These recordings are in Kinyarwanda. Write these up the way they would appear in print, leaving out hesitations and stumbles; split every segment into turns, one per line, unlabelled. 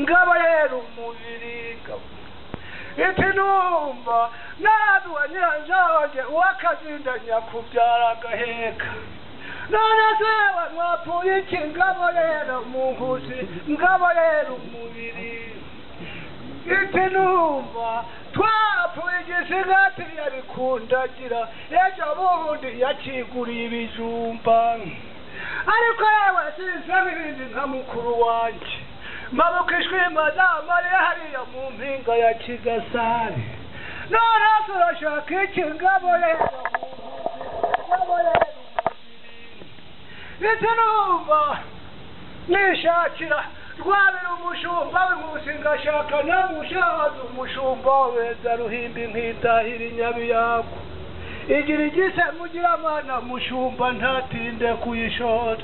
ngabo rero umubiri iti numva naduwa nyiranjage uwakazinda nyakubyara agaheka none sewe mwapfuye iki ngabo rero muhuzi ngabo rero umubiri iti numva twapfuye igisigati yabikundagira ejo bundi yakiguriye ibijumba ariko yewe sinsaba ibindi nka mukuru wanjye mabuka ishwima zamariye hariya mu mpinga ya Kigasari none turashaka iki ngabo rero iti numva nishakira rwabira umushumba w'inkusi ngashaka namushaza umushumba weza ruhimbi nkitahira inyabiyago igira igise mugira amana mushumba ntatinde kuyishora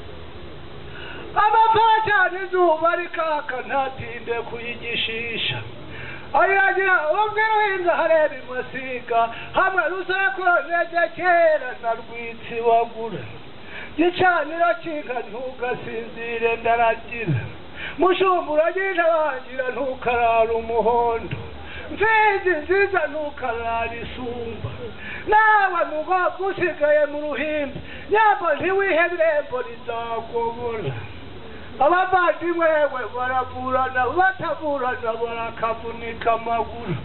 amapacana izuba rikaka ntatinde kuyigishisha ayagira ubwira uhinza hareba imasiga hamwe rusakuroneze kera na rwitsi wagura gicaniro kinka ntugasinzire ndaragira mushumba uragira wangira ntukarara umuhondo mfizi nziza ntukarara isumba nawe mugogo usigaye mu ruhimbi nyambo ntiwihebe irembo rizagobora abavandimwe we baravurana batavurana barakavunika amaguru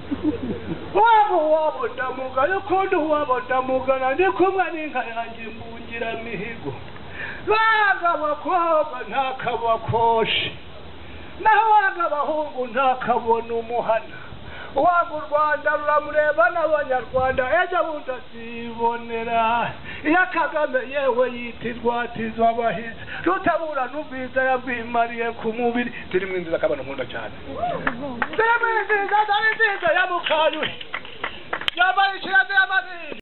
wabo ndamugana ukundi uwabo ndamugana ndi kumwe n'inka yanjye mbungira mihigo banga abakobwa ntakabakoshe naho wanga abahungu ntakabona umuhana wanga u Rwanda ruramureba n'abanyarwanda ejo bundi azibonera iya Kagame yewe yitirwatizwa abahizi rutabura n'ubwiza yabwimariye ku mubiri turi mu nziza kabana nkunda cyane turi mu nziza ya Mukanywe yabaye ikirade y'amazina